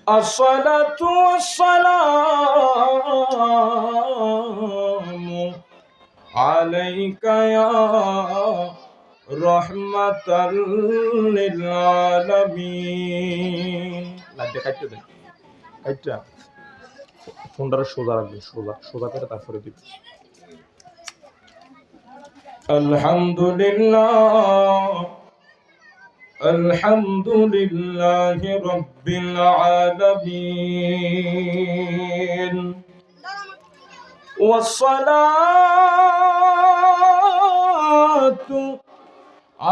الصلاة والسلام عليك يا رحمة للعالمين. লাইটটা কাটতে দেন, কাটটা ফোনটা সোজা রাখবেন, সোজা সোজা করে তারপরে দিবেন। আলহামদুলিল্লাহ আলহামদুলিল্লাহি রাব্বিল আলামিন ওয়াসসালাতু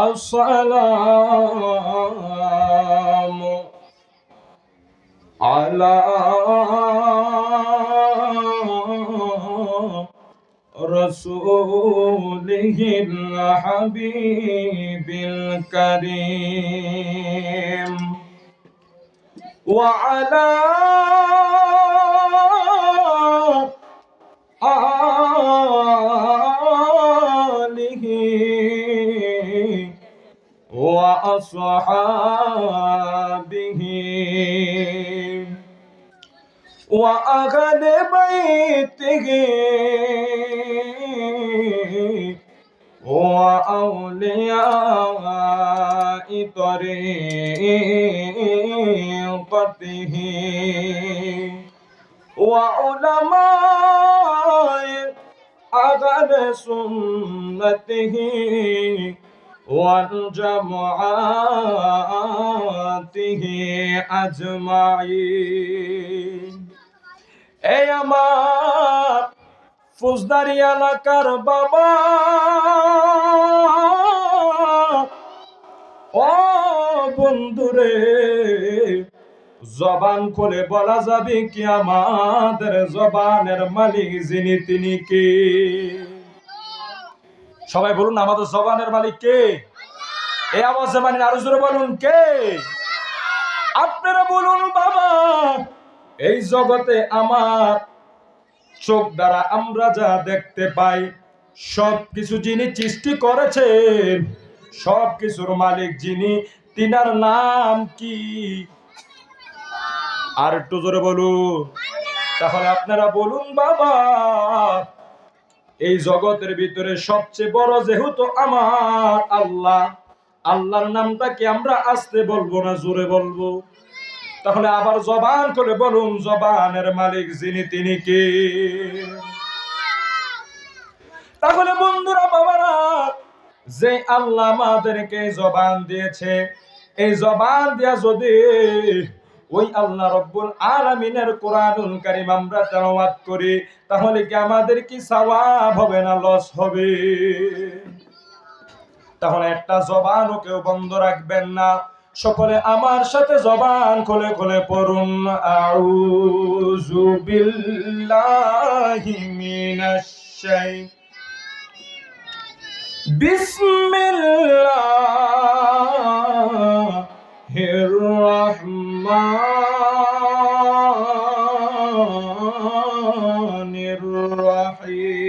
আসসালামু আলা রাসূলিহিল হাবিবিল কারীম ওয়া আলা আলিহি ওয়া আসহাবিহি ওয়া আহলি বাইতিহি ওয়া আউলিয়াই তরিকতিহি ওয়া উলামাই আহলি সুন্নতিহি ওয়াল জামাআতিহি আজমাইন। এই আমার ফৌজদারি এলাকার বাবা, ও বন্ধুরে, জবান খুলে বলা যাবে কি আমাদের জবানের মালিক যিনি তিনি কে? সবাই বলুন, আমাদের জবানের মালিক কে? এই আওয়াজে মানে আরো জোরে বলুন, কে? আপনারা বলুন বাবা। এই জগতে আমার চোখ দ্বারা আমরা যা দেখতে পাই, সবকিছু যিনি সৃষ্টি করেছেন, সবকিছুর মালিক যিনি, তিনার নাম কি? আর একটু জোরে বলুন। তাহলে আপনারা বলুন বাবা, এই জগতের ভিতরে সবচেয়ে বড় যেহেতু আমার আল্লাহ, আল্লাহর নামটা কি আমরা আস্তে বলবো না জোরে বলবো? তাহলে আবার জবান করে বলুন, জবানের মালিক যিনি তিনি কে? তাহলে বন্ধুরা বাবারা, যে আল্লাহ আমাদেরকে জবান দিয়েছে, এই জবান দিয়া যদি ওই আল্লাহ রব্বুল আলামিনের কোরআনুল কারীম আমরা তেলাওয়াত করি, তাহলে কি আমাদের কি সওয়াব হবে না লস হবে? তাহলে একটা জবানও কেউ বন্ধ রাখবেন না। সকলে আমার সাথে জবান খুলে খুলে পড়ুন, আউযু বিল্লাহি মিনাশ বিসমিল্লাহির রহমানির রহিম।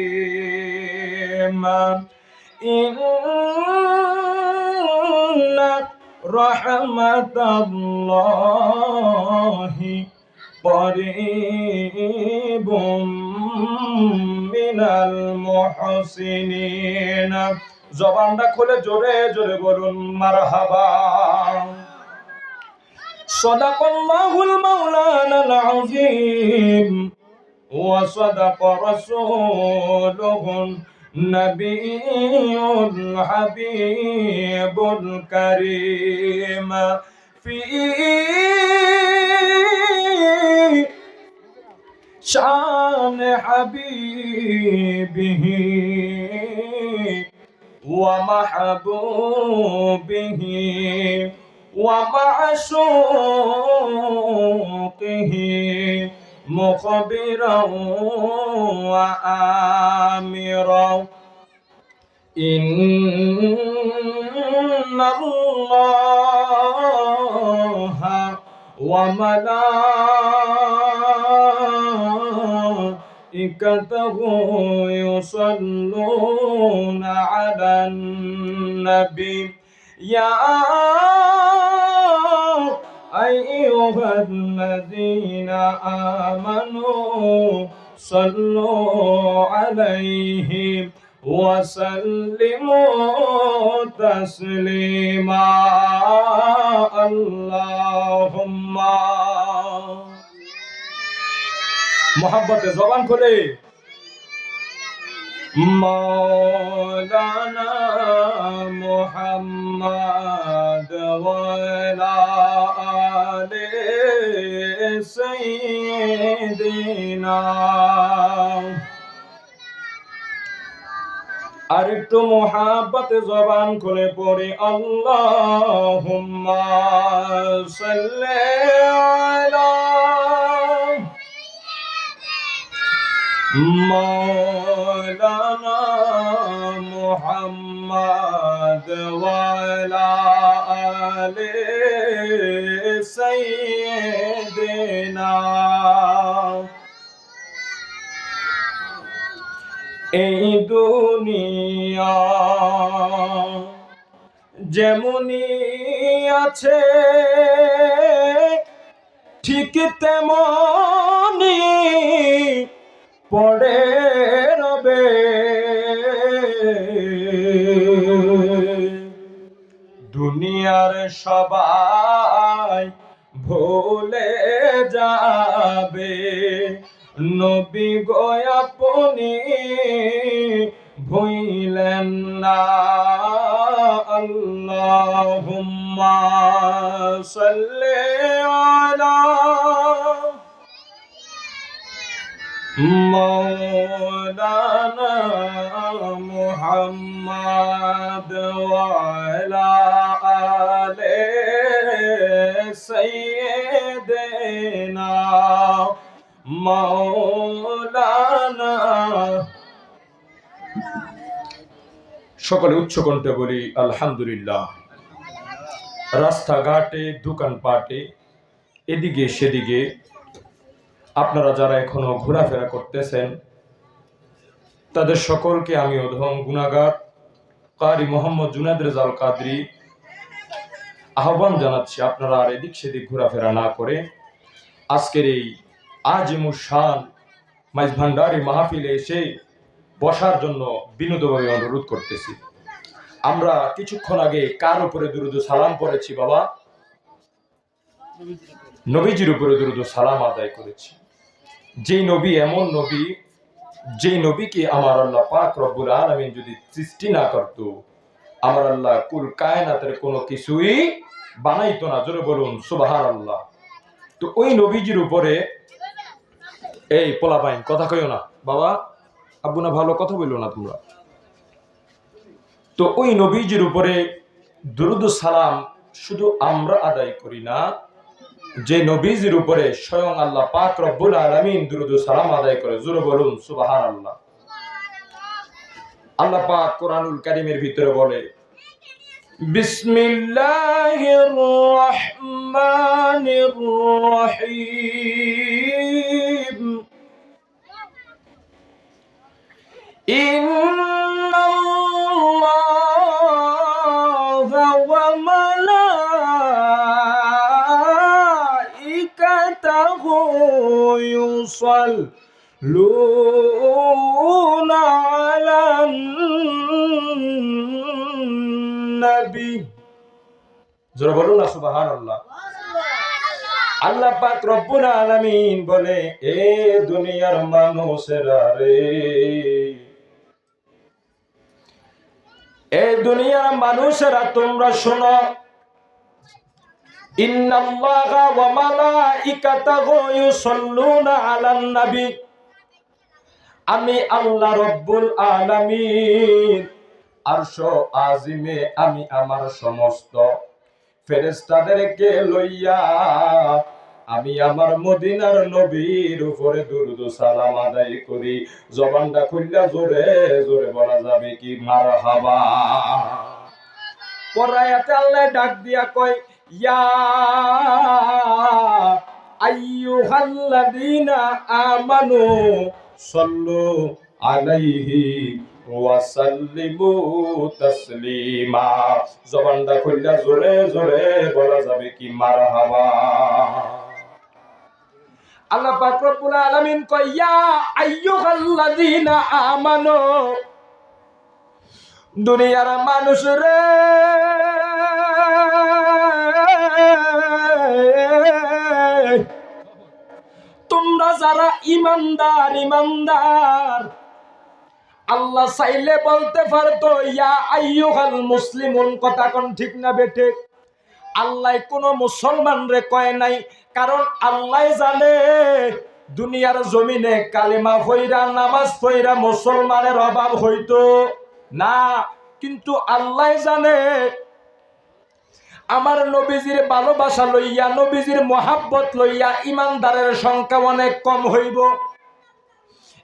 ইন্না রাহমাতাল্লাহি করিবুম মিনাল মুহসিনিন। জবানটা খুলে জোরে জোরে বলুন মারহাবা। সাদাকাল্লাহুল মাওলানাল আযীম ওয়া সাদাকা রাসূলুহুন নাবিয়ুল হাবিবুল কারীম ফি শান হাবিবিহি ওয়া মাহবুবিহি ওয়া মা'শুকিহি মুখবিরাও ওয়া আমিরাও। ইন্নাল্লাহা ওয়া মালাইকাতাহু ইউসাল্লুনা আলান নবী ইয়া أيها الذين آمنوا صلوا عليه وسلموا تسليما اللهم محبت زبان کھولے مولانا محمد وعلى آل سيدنا আর একটু মোহাব্বত জবান খুলে পড়ি আল্লাহুম্মা সাল্লি আলা مولانا محمد وعلى آل سيدنا এই দুনিয়া যেমনি আছে ঠিক তেমনি পড়ে রবে দুনিয়ার সবাই ভুলে যাবে নবী গো আপনি ভুইলেন না আল্লাহুম্মা সাল্লি আলা مولانا محمد وعلى آل سيدنا مولانا সকলে উচ্চ কণ্ঠে বলি আলহামদুলিল্লাহ। রাস্তাঘাটে দোকানপাটে এদিকে সেদিকে আপনারা যারা এখনো ঘোরাফেরা করতেছেন তাদের সকলকে আমি অধম গুনাহগার কারি মোহাম্মদ জুনায়েদ রেজাউল কাদরি আহ্বান জানাচ্ছি, আপনারা আর এদিক সেদিক ঘোরাফেরা না করে আজকের এই আজিমুস শান মাইজ ভান্ডারী মাহফিলে এসে বসার জন্য বিনীতভাবে অনুরোধ করতেছি। আমরা কিছুক্ষণ আগে কার উপরে দুরূদ সালাম পড়েছি বাবা? নবীজির উপরে দুরূদ সালাম আদায় করেছি। যেই নবী এমন নবী, যেই নবীকে আমার আল্লাহ পাক রব্বুল আলামিন যদি সৃষ্টি না করত, আমার আল্লাহ কুল কায়নাতের কোনো কিছুই বানাইতো না। জোরে বলুন সুবহানাল্লাহ। তো ওই নবীজির উপরে এই পোলাপাইন কথা কইও না বাবা, আব্বু না ভালো কথা বললো না তোমরা। তো ওই নবীজির উপরে দুরূদ সালাম শুধু আমরা আদায় করি না, যে নবীজির উপরে স্বয়ং আল্লাহ পাক রব্বুল আলামিন দুরূদ সালাম আদায় করে। জোরে বলুন সুবহানাল্লাহ। আল্লাহ পাক কোরআনুল কারীমের ভিতরে বলে বিসমিল্লাহির রহমানির রহিম ইন্নাল্লাহা ওয়া মালাইকাতাহু ইউসাল্লুনা আলান নবী। জোরে বলুন না সুবহানাল্লাহ। আল্লাহ পাক রব্বুল আলামিন বলে, এ দুনিয়ার মানুষেরা রে, এ দুনিয়ার মানুষেরা তোমরা শোনো, ইন্নাল্লাহা ওয়া মালাইকাতাহু ইউসাল্লুনা আলান নবী, আমি আল্লাহ রব্বুল আলামিন আরশ আজিমে আমি আমার সমস্ত ফেরেশতাদেরকে লইয়া আমি আমার মদিনার নবীর উপরে দুরূদ সালাম আদায় করি। জবানটা খুললা জোরে জোরে বলা যাবে কি মারহাবা। পরায়াতে আল্লাহ ডাক দিয়া কয়, ইয়া আইয়ুহাল্লাযীনা আমানু সাল্লু আলাইহি ওয়া সাল্লিমু তাসলিমা। জবানটা খুললে জোরে জোরে বলা যাবে কি মারহাবা। আল্লাহ পাক রব্বুল আলামিন কয় ইয়া আইয়ুহাল্লাযীনা আমানু, দুনিয়ার মানুষ রে তোমরা যারা ইমানদার ইমানদার, আল্লাহ চাইলে বলতে পারতো ইয়া আইয়ুহাল মুসলিমুন, কথা কোন ঠিক না বেঠে? আল্লাহ কোন মুসলমান রে কয় নাই, কারণ আল্লাহ জানে দুনিয়ার জমিনে কালিমা পয়রা নামাজ পয়রা মুসলমানের অভাব হইতো না, কিন্তু আল্লাহ জানে আমার নবীজির ভালোবাসা লইয়া, নবীজির মহাব্বত লইয়া ইমানদারের সংখ্যা অনেক কম হইব।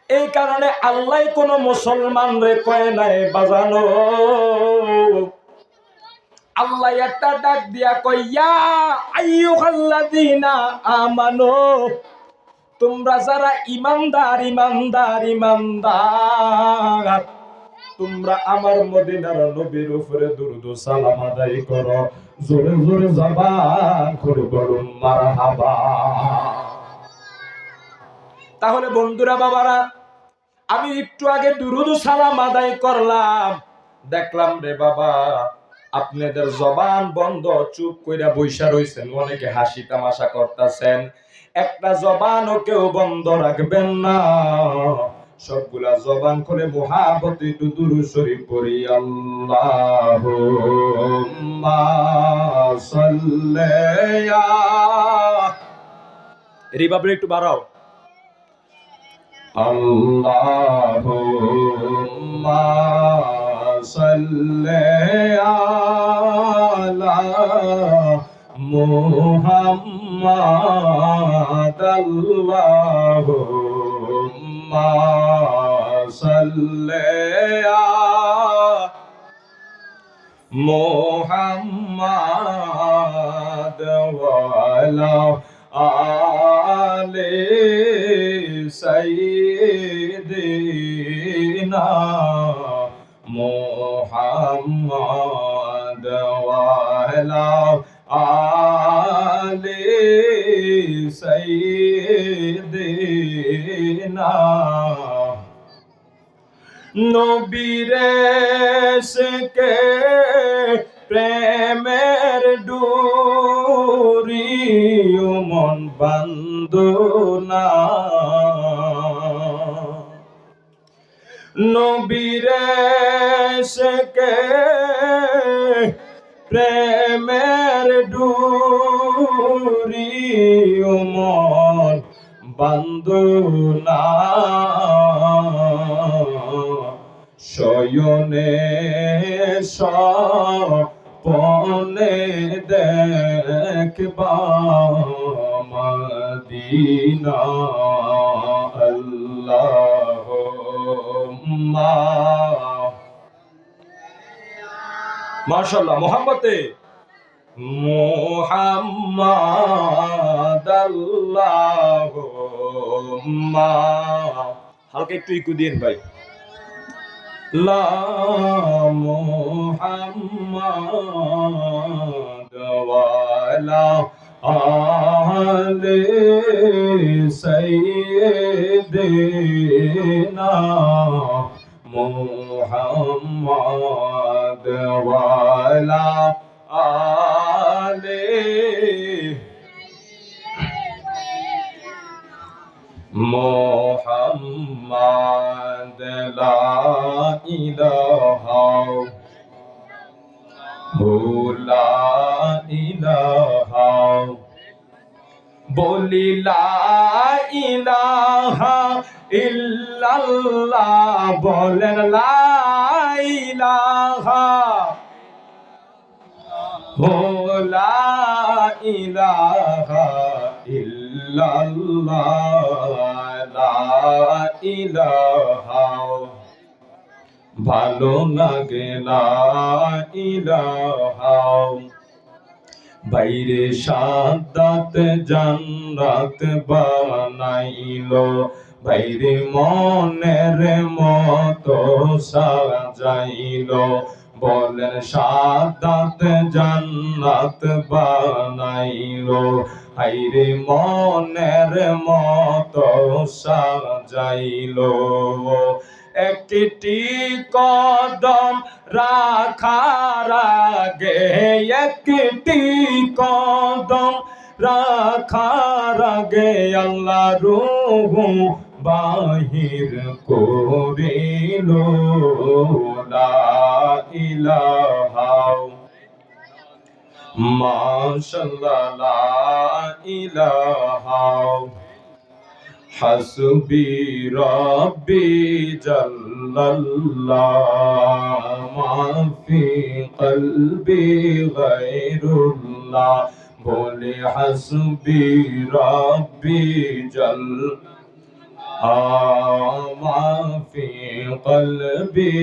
এই কারণে আল্লাহ কোন মুসলমান রে কয় নাই বাজানো। আল্লাহ একটা ডাক দিয়া কয় ইয়া আইয়ুহাল্লাযীনা আমানু, তোমরা যারা ইমানদার ইমানদার ইমানদার, তোমরা আমার মদিনার নবীর উপরে দুরূদ ও সালাম আদায় করো। জোরে জোরে জবান করে বলুন মারহাবা। তাহলে বন্ধুরা বাবারা, আমি একটু আগে দুরূদ ও সালাম আদায় করলাম, দেখলাম রে বাবা আপনাদের জবান বন্ধ, চুপ কইরা বইসা রইছেন, অনেকে হাসি তামাশা করতেছেন। একটা জবানও কেউ বন্ধ রাখবেন না, সবগুলা জবান করে মুহাব্বতে একটু দুরূদ শরীফ পড়ি। আল্লাহুম্মা সাল্লি রিবাবরে একটু বাড়াও। আল্লাহুম্মা সাল্লি আলা মুহাম্মাদ। আল্লাহুম্মা সাল্লি আলা মুহাম্মাদ ওয়া আলা আলি সাইয়্যিদিনা মুহাম্মাদ ওয়া আলা আলি সাইয়্যিদিনা। নবীরে সকে প্রেমের ডোরি মন বান্ধনা, নবীরে সকে প্রেমের ডোরি মন বান্ধনা। শয়নে স্বপনে দেখবা মদিনা। আল্লাহুম্মা মাশাআল্লাহ মোহাম্মতে মুহাম্মাদ। আল্লাহুম্মা হালকা একটু ইকু দিন ভাই। লা মুহাম্মাদ ওয়া আলা আলি সাইয়্যিদিনা মুহাম্মাদ ওয়া আলা আলি মুহাম্মাদ। লা ইলাহা লা ইলাহা বলি লা ইলাহা ইল্লাল্লাহ, বলেন লা ইলাহা লা ইলাহা ইল্লাল্লাহ, লা ইলাহা ভালো লাগে লা ইলাহা। বাইরে সাদাত জান্নাত বানাইলো, ভাইরে মনের মতো সাজাইলো বলেন সাদাত জান্নাত বানাইলো হাইরে মনের মতো সাজাইলো একটি কদম রাখার আগে একটি কদম রাখার আগে আল্লাহ রূহ বাহির করিল লা ইলাহা মাশাআল্লাহ লা ইলাহা হাসবি রব্বি জাল্লাল্লাহ মাফি কলবি গায়রুল্লাহ বলে হাসবি রব্বি জাল্লাল্লাহ মাফি কলবি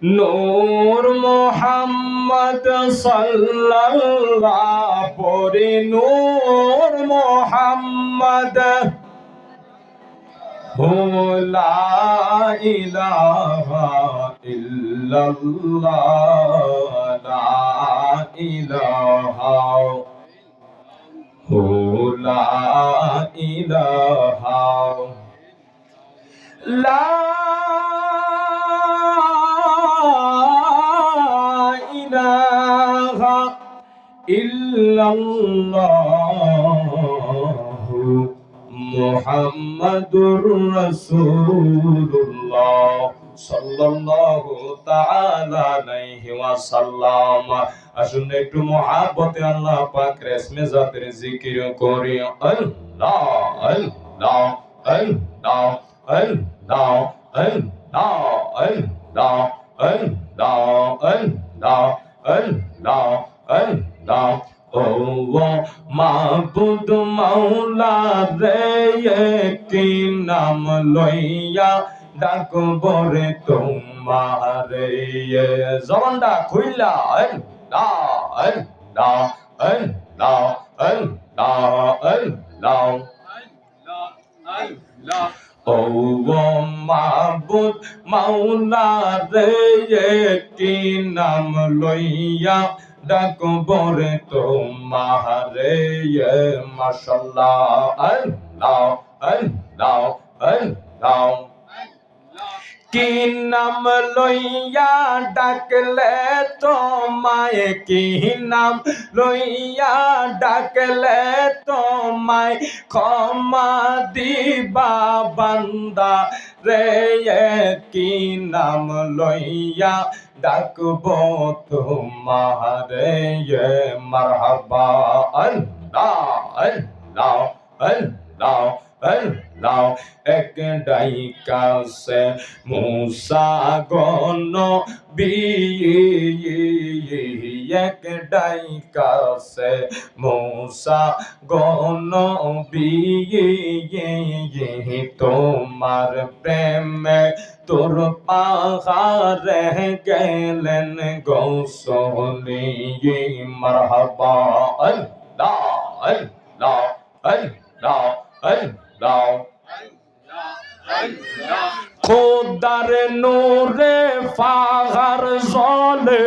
নূর মোহাম্মদ সাল্লাল্লাহ পরে নূর মোহাম্মদ লা ইলাহা ইল্লাল্লাহ লা ইলাহা লা ইলাহা লা ইলাহা ইল্লাল্লাহু মুহাম্মাদুর রাসূলুল্লাহ সাল্লাল্লাহু তাআলা আলাইহি ওয়াসাল্লাম। আসুন একটু মুহাব্বতে আল্লাহ পাকের ইসমে জাতের জিকির করি আল্লাহ আল্লাহ আল্লাহ আল্লাহ আল্লাহ আল্লাহ আল্লাহ আল্লাহ আল্লাহ আল্লাহ ও মাবুদ মাওলা রে কি নাম লইয়া ডাকব রে তোমারে জবানটা খুইলা আল্লাহ আল্লাহ আল্লাহ আল্লাহ আল্লাহ আল্লাহ ও মাবুদ মাওলা রে কি নাম লইয়া ডাকব রে তোমারে মাশাআল্লাহ আল্লাহ আল্লাহ আল্লাহ কি নাম লইয়া ডাকলে তোমায় কি নাম লইয়া ডাকলে তোমায় ক্ষমা দিবা বান্দা রে কি নাম লইয়া ডাকব তোমারে মারহাবা আল্লাহ আল্লাহ আল্লাহ আল্লাহ একটাই কাছে মুসা গণ একটাই কাছে মুসা গণ তোমার প্রেমে তোর পাহাড়ে গেলেন গোসলি মারহাবা আল্লাহ আল্লাহ আল্লাহ আল্লাহ খোদার নূরে ফাগার জলে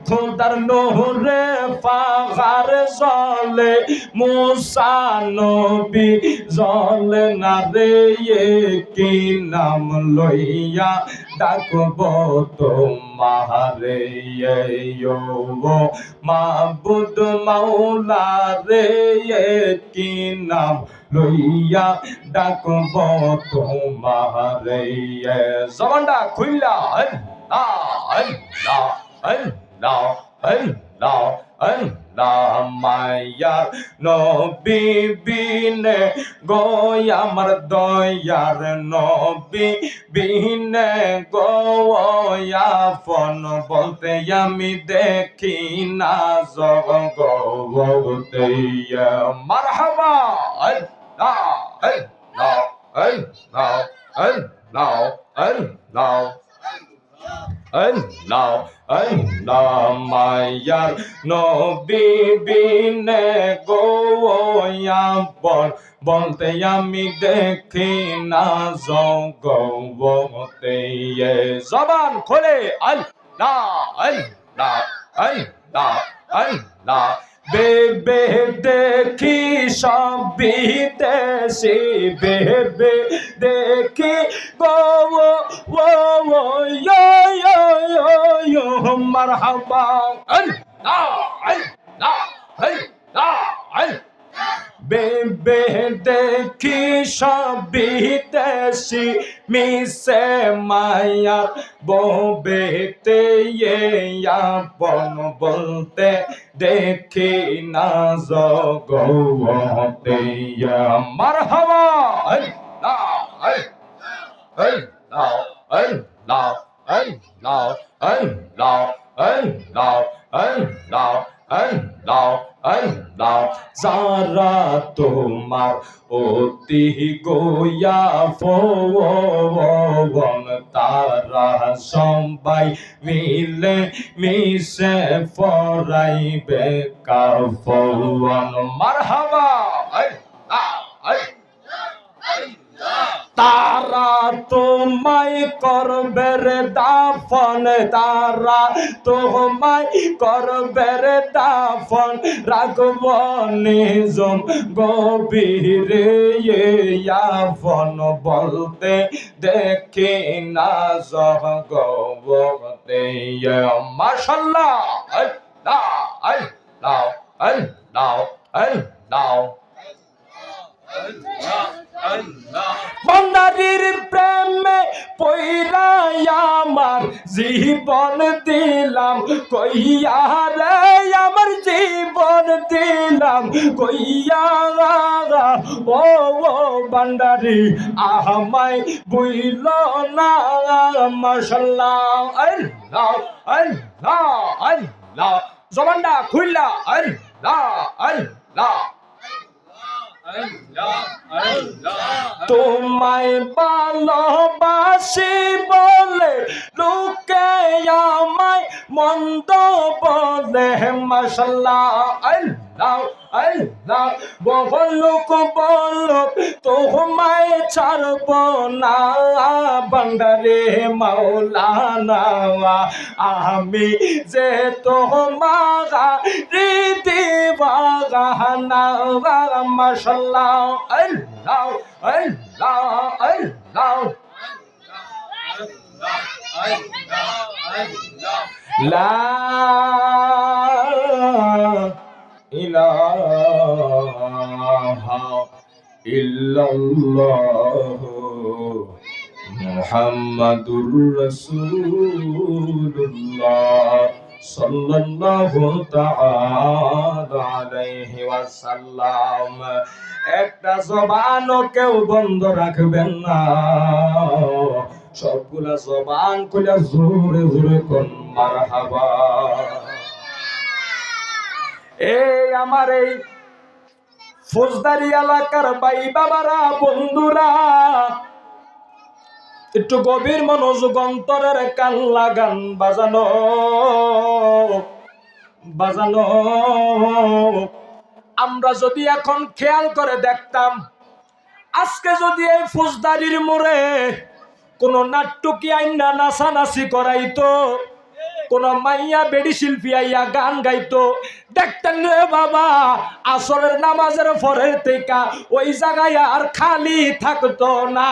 খোদার নূরে ফাগার জলে মুসা নবী জলে না রে কি নাম লইয়া ডাকব তোমারে মাবুদ মাওলা রে কি নাম লইয়া ডাকব তোমারে জবানটা খুইলা আল্লাহ আল্লাহ আল্লাহ আল্লাহ আল্লাহ মায়ার নবী বিনে গো আমার দয়ার নবী বিনে গো আপন বলতে আমি দেখি না জগতে মারহাবা আল্লাহ আল্লাহ আল্লাহ আল্লাহ আল্লাহ আল্লাহ আল্লাহ মায়ার নবী বিনে গো আপন বলতে আমি দেখি না জগতে। জবান খোলে আল্লাহ আল্লাহ আল্লাহ আল্লাহ। বেবে দেখি সব বিদেশি, বেবে দেখি গো ও মারহাবা আল্লাহ আল্লাহ আল্লাহ আল্লাহ। বেবে দেখি সব বিদেশি মিশে মায়ার ববেতে আপন বলতে দেখি না জগতে। মারহাবা আল্লাহ আল্লাহ আল্লাহ আল্লাহ আল্লাহ আল্লাহ আল্লাহ আল্লাহ আল্লাহ। যারা তোমার অতি গোয়া ফোন তারা সবাই মিলে মিশে ফরাইবে কাফন। মারহাবা আল্লাহ তারা তোমায় করবে রে দাফন, তারা তোমায় করবে রে দাফন। রাখব নিজম গভীরে আপন বলতে দেখি না জগতে। মাশাআল্লাহ আল্লাহ আল্লাহ আল্লাহ আল্লাহ। বন্দারির প্রেমে পইরা আমার জীবন দিলাম কইয়া রে, আমার জীবন দিলাম কইয়া। ও বান্দারি আমায় বুইল না। মাশাআল্লাহ আল্লাহ আল্লাহ আল্লাহ। জবানটা খুললা আল্লাহ আল্লাহ। তোমায় ভালোবাসি বলে লোকে আমায় মন্দ বলে। মাশাআল্লাহ আল্লাহ আল্লাহ। বলুক বলুক তোমায় ছাড়ব না বান্দারে মাওলানা। আমি যে তোমার দিওয়ানা। মাশাআল্লাহ আল্লাহ আল্লাহ আল্লাহ। লা ইলাহা ইল্লাল্লাহ মুহাম্মাদুর রাসূলুল্লাহ সাল্লাল্লাহু তাআলা আলাইহি ওয়াসাল্লাম। একটা জবানও কেউ বন্ধ রাখবেন না, সবগুলা জবান খুলে জোরে জোরে কোন মারহাবা। এই আমার এই ফৌজদারি এলাকার ভাই বাবারা বন্ধুরা, একটু গভীর মনোযোগ অন্তরের কান লাগান। বাজানো বাজানো আমরা যদি এখন খেয়াল করে দেখতাম, আজকে যদি এই ফৌজদারির মোড়ে কোন নাট্যকি আইনা নাচানাচি করাইতো, কোন মাইয়া বেডি শিল্পী আইয়া গান গাইতো, দেখতেন রে বাবা আসরের নামাজের পরের থেকে ওই জায়গায় আর খালি থাকতো না।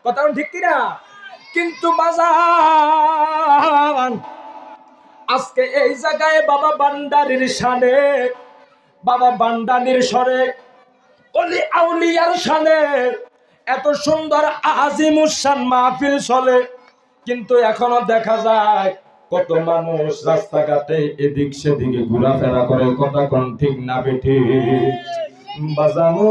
কথা ঠিক কিনা? কিন্তু বাজান আজকে এই জায়গায় বাবা বান্ডারির শানে, বাবা বান্ডানির স্বরে, অলি আউলিয়ার শানে এত সুন্দর আজিমুসান মাহফিল চলে, কিন্তু এখনো দেখা যায় কত মানুষ রাস্তাঘাটে এদিক সেদিকে ঘোরাফেরা করে। কথা কোন ঠিক না বেঠি? বাজানো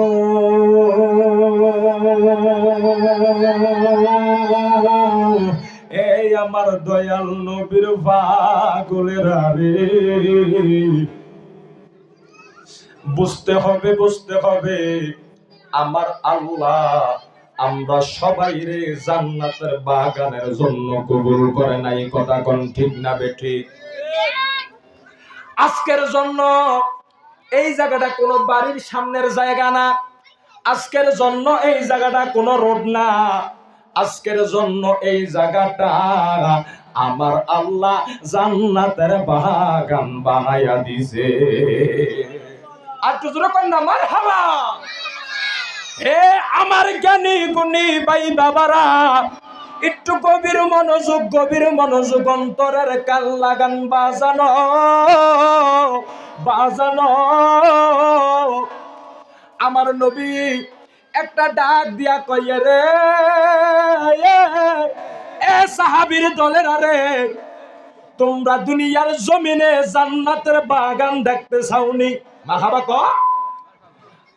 এই আমার দয়াল নবীর পাগলেরা রে, বুঝতে হবে বুঝতে হবে আমার আল্লাহ আমরা সবাই রে জান্নাতের বাগানের জন্য কবুল করে নাই। কথা কোন ঠিক না বেঠিক? আজকের জন্য এই জায়গাটা কোনো বাড়ির সামনের জায়গা না, আজকের জন্য এই জায়গাটা কোনো রোড না, আজকের জন্য এই জায়গাটা আমার আল্লাহ জান্নাতের বাগান বানাইয়া দিছে। আর তো জোরে কর না মারহাবা। হে আমার জ্ঞানী গুণী ভাই বাবারা, একটু গভীর মনোযোগ অন্তরের কান লাগান, বাজানো বাজানো। আমার নবী একটা ডাক দিয়া কইয়ে রে, এ সাহাবীর দলের আরে, তোমরা দুনিয়ার জমিনে জান্নাতের বাগান দেখতে চাওনি? মারহাবা ক।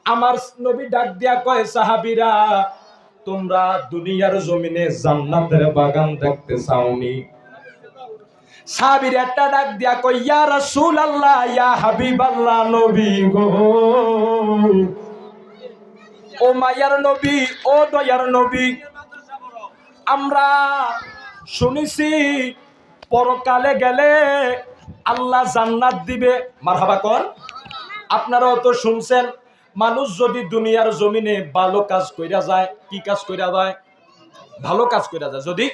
আমার নবী ডাক দিয়া কয়, সাহাবীরা তোমরা দুনিয়ার জমিনে জান্নাতের বাগান দেখতে চাওনি? সাহাবীরা একটা ডাক দিয়া কয়, ইয়া রাসূলুল্লাহ, ইয়া হাবিবাল্লাহ, নবী গো, ও মায়ার নবী, ও দয়ার নবী, আমরা শুনেছি পরকালে গেলে আল্লাহ জান্নাত দিবে। মারহাবা কোন। আপনারাও তো শুনছেন, মানুষ যদি দুনিয়ার জমিনে ভালো কাজ কইরা যায়, কি কাজ কইরা যায়? ভালো কাজ কইরা যায়। যদি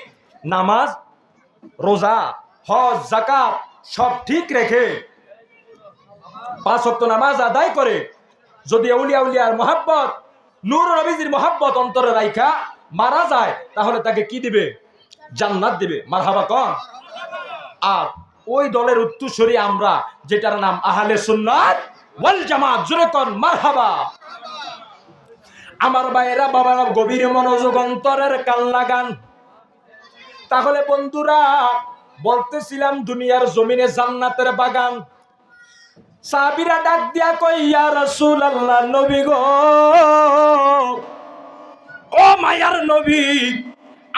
নামাজ, রোজা, হজ, যাকাত সব ঠিক রেখে 5 ওয়াক্ত নামাজ আদায় করে, যদি আউলিয়া উলিয়ার মহব্বত, নূর নবীজির মহব্বত অন্তরে রাইখা মারা যায়, তাহলে তাকে কি দিবে? জান্নাত দিবে। মারহাবা কোন। আর ওই দলের উত্তরসূরি আমরা, যেটার নাম আহলে সুন্নাত ওয়াল জামাত, জোরে কোন মারহাবা। আমার ভাইয়েরা, বাবারা, গভীর মনোযোগ অন্তরের কান লাগান। তাহলে বন্ধুরা, বলতেছিলাম দুনিয়ার জমিনে জান্নাতের বাগান। সাহাবীরা ডাক দিয়া কই, ইয়া রাসূলুল্লাহ, নবী গো, ও মায়ার নবী,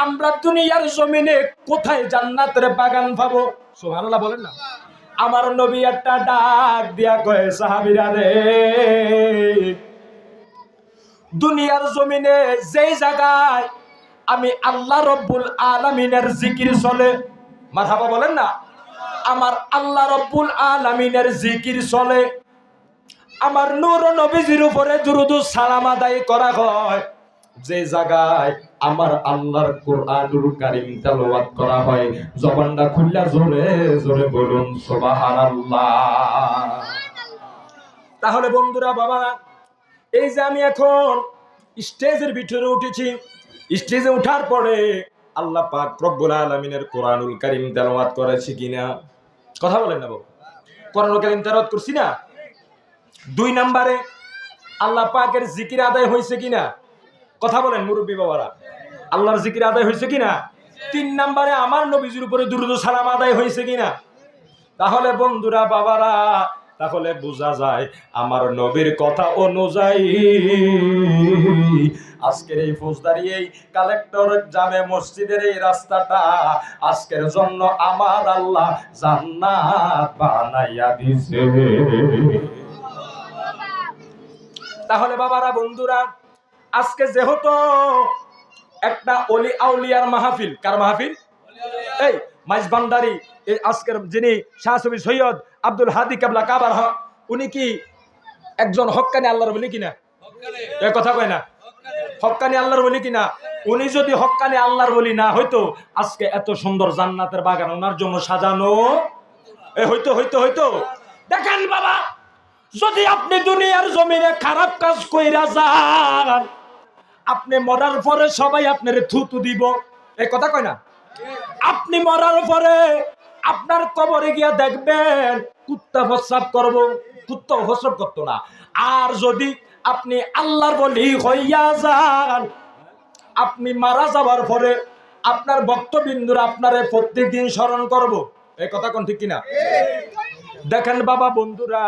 আমরা দুনিয়ার জমিনে কোথায় জান্নাতের বাগান পাবো? সুবহানাল্লাহ বলেন না। আমার নবী একটা ডাক দিয়া কয়, সাহাবীরা রে, দুনিয়ার জমিনে যেই জায়গায় আমি আল্লাহ রব্বুল আলামিনের জিকির চলে, মারহাবা বলেন না, আমার আল্লাহ রব্বুল আলামিনের জিকির চলে, আমার নূর নবীজির উপরে দুরূদ ও সালাম আদায় করা হয়, যে জায়গায় আমার আল্লাহর কোরআনুল কারীম তেলাওয়াত করা হয়, জবানটা খুললা জোরে জোরে বলুন সুবহানাল্লাহ। তাহলে বন্ধুরা, বাবারা, এই যে আমি এখন স্টেজের ভিতরে উঠেছি, স্টেজে ওঠার পরে আল্লাহ পাক রব্বুল আলামিনের কোরআনুল কারীম তেলাওয়াত করেছি কিনা? কথা বলেন না বাবু, কোরআনুল কারীম তেলাওয়াত করছি না? 2 নম্বরে আল্লাহ পাকের জিকির আদায় হয়েছে কিনা? কথা বলেন মুরব্বী বাবারা, আল্লাহর জিকির আদায় হয়েছে কিনা? 3 নম্বরে আমার নবীজির উপরে দুরূদ ও সালাম আদায় হয়েছে কিনা? তাহলে বন্ধুরা, বাবারা, তাহলে বোঝা যায় আমার নবীর কথা অনুযায়ী আজকের এই ফৌজদারি, এই কালেক্টর জামে মসজিদের এই রাস্তাটা আজকের জন্য আমার আল্লাহ জান্নাত বানাইয়া দিছে। তাহলে বাবারা, বন্ধুরা, আজকে যেহেতু একটা অলি আউলিয়ার মাহফিল, কার মাহফিল? এই মাইজভান্ডারি, এই আজকের যিনি শাহ সুফি সৈয়দ আব্দুল হাদি কেবলা কাবার, উনি কি একজন হক্কানি আল্লাহর বলি কিনা? এই কথা কয় না, হক্কানি আল্লাহর বলি কিনা? উনি যদি হক্কানি আল্লাহর বলি না হইতো, আজকে এত সুন্দর জান্নাতের বাগান ওনার জন্য সাজানো হইতো। দেখেন বাবা, যদি আপনি দুনিয়ার জমিনে খারাপ কাজ কইরা যান, আপনি মরার পরে সবাই আপনার থুতু দিব। এই কথা কয় না? আপনি মরার পরে আপনার কবরে গিয়া দেখবেন কুত্তা প্রস্রাব করবো, কুত্তা প্রস্রাব করতো না। আর যদি আপনি আল্লাহর বলি হইয়া যান, আপনি মারা যাবার পরে আপনার ভক্তবিন্দুরা আপনারে প্রত্যেকদিন স্মরণ করব। এই কথা কোন ঠিক কিনা? দেখেন বাবা, বন্ধুরা,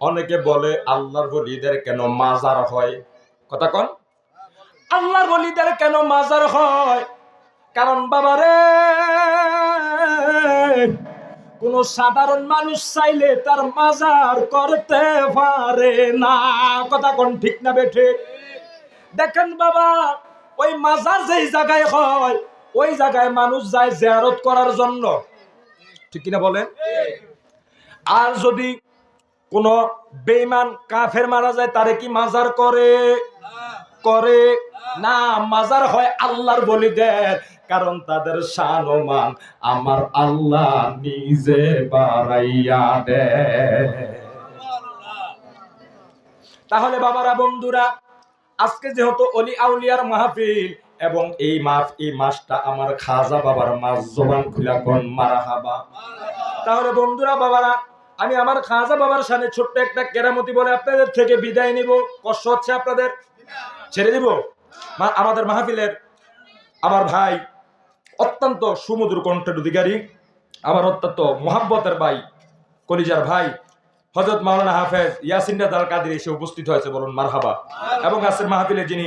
অনেকে বলে আল্লাহর ওলিদের কেন মাজার হয়? কথা কোন? আল্লাহর ওলিদের কেন মাজার হয়? কারণ বাবারে, কোন সাধারণ মানুষ চাইলে তার মাজার করতে পারে না। কথা কোন ঠিক না বেঠে? দেখেন বাবা, ওই মাজার যেই জায়গায় হয়, ওই জায়গায় মানুষ যায় জিয়ারত করার জন্য, ঠিক কিনা বলেন? আর যদি কোন বেঈমান কাফের মারা যায় তারে কি মাজার করে না, মাজার হয় আল্লাহর ওলিদের, কারণ তাদের শান ও মান আমার আল্লাহ নিজে বাড়াইয়া দেয়। তাহলে বাবারা, বন্ধুরা, আজকে যেহেতু অলি আউলিয়ার মাহফিল এবং এই মাসটা আমার খাজা বাবার মাস, জবান খুলা কোন মারহাবা। তাহলে বন্ধুরা, বাবারা, আমি আমার খাজা বাবার সামনে ছোট্ট একটা কেরামতি বলে আপনাদের থেকে বিদায় নিব। কষ্ট হচ্ছে আপনাদের? ছেড়ে দিব। আমাদের মাহফিলের আমার ভাই, অত্যন্ত সুমধুর কণ্ঠের অধিকারী, আমার অত্যন্ত মোহাব্বতের ভাই, কলিজার ভাই হযরত মাওলানা হাফেজ ইয়াসিন রাজাল কাদের এসে উপস্থিত হয়েছে, বলুন মারহাবা। এবং আজকের মাহফিলে যিনি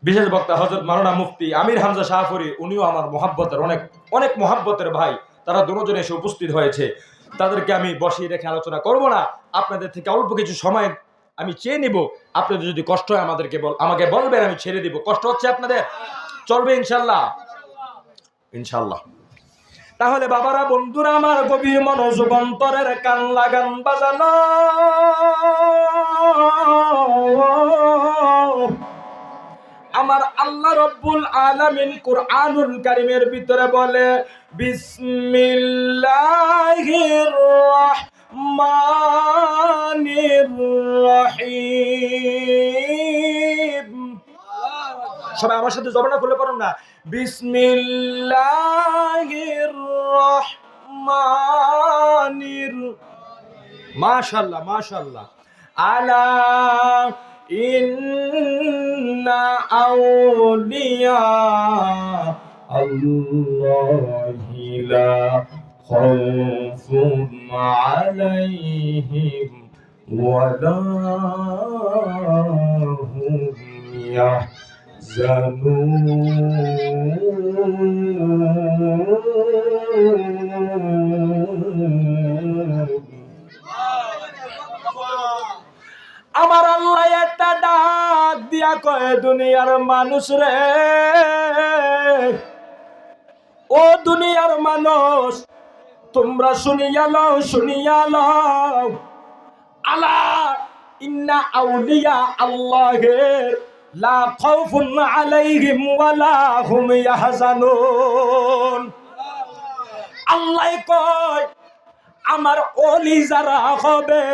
বিশেষ বক্তা হযরত মাওলানা মুফতি আমির হামজা শাহফুরি, উনিও আমার মোহাব্বতের অনেক অনেক মোহাব্বতের ভাই। তারা দুজনে এসে উপস্থিত হয়েছে। তাদেরকে আমি বসিয়ে রেখে আলোচনা করব না, আপনাদের থেকে অল্প কিছু সময় আমি চেয়ে নিব। আপনাদের যদি কষ্ট হয় আমাকে বলবেন, আমি ছেড়ে দিব। কষ্ট হচ্ছে আপনাদের? চলবে ইনশাল্লাহ? ইনশাল্লাহ। তাহলে বাবারা, বন্ধুরা আমার, গভীর মনোযোগ অন্তরের কান লাগান বাজানো। আমার আল্লাহ রব্বুল আলামিন কুরআনুল কারীমের ভিতরে বলে, বিসমিল্লাহির রাহমানির রহিম। সবাই আমার সাথে জবানটা খুলে পড়ুন না, বিসমিল্লাহির রহমানির। মাশাআল্লাহ, মাশাআল্লাহ। আলা ইন্না আউলিয়া আল্লাহি লা খাউফুন আলাইহিম ওয়া লা হুম আমার আল্লাহ একটা ডাক দিয়া কয়, দুনিয়ার মানুষ রে, ও দুনিয়ার মানুষ, তোমরা শুনিয়া লও, আলা ইন্না আউলিয়া আল্লাহের লা খাউফুন আলাইহিম ওয়া লা হুম ইয়াহজানুন। আল্লাহ কয়, আমার ওলি যারা হবে,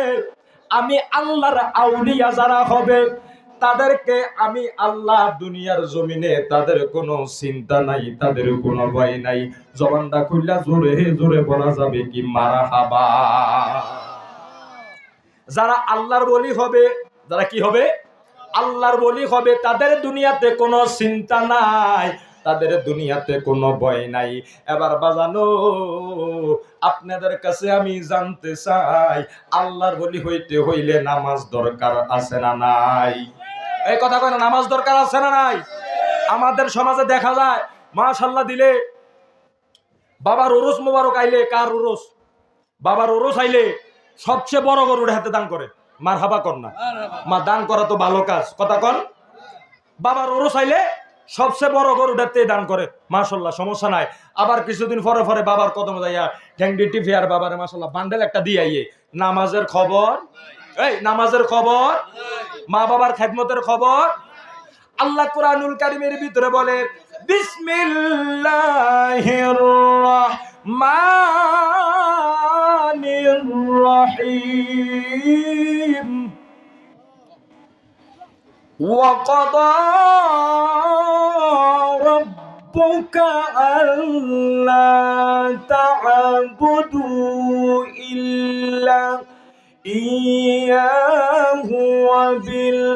আমি আল্লাহর আউলিয়া যারা হবে, তাদেরকে আমি আল্লাহ দুনিয়ার জমিনে তাদের কোনো চিন্তা নাই, তাদের কোনো ভয় নাই। জবানটা খুললা জোরে জোরে বলা যাবে কি মারহাবা। যারা আল্লাহর ওলি হবে, যারা কি হবে? আল্লাহর ওলি হবে, তাদের দুনিয়াতে কোনো চিন্তা নাই, তাদের দুনিয়াতে কোনো ভয় নাই। এবার বাজানো, আপনাদের কাছে আমি জানতে চাই, আল্লাহর ওলি হইতে হইলে নামাজ দরকার আছে না নাই? এই কথা কয় না, নামাজ দরকার আছে না নাই? আমাদের সমাজে দেখা যায়, মাশাআল্লাহ দিলে বাবার ওরস মোবারক আইলে, কার ওরস? বাবার ওরস আইলে সবচেয়ে বড় গরুর হাতে দান করে। মারহাবা কর না? মা, দান করা তো ভালো কাজ, কথা কন। বাবার ওরস আইলে সবচেয়ে বড় গরুটাতে দান করে, মাশাআল্লাহ, সমস্যা নাই। আবার কিছুদিন পরে পরে বাবার কদমে যাইয়া ঠ্যাংডি টিভি আর বাবারে মাশাআল্লাহ বান্ডেল একটা দিয়ে আইয়ে। নামাজের খবর, এই নামাজের খবর, মা বাবার খেদমতের খবর। আল্লাহ কুরআনুল কারীমের ভিতরে বলে, বিসমিল্লাহির রাহমানির রহিম। وقضى ربك ألا تعبدوا إلا إياه وبالوالدين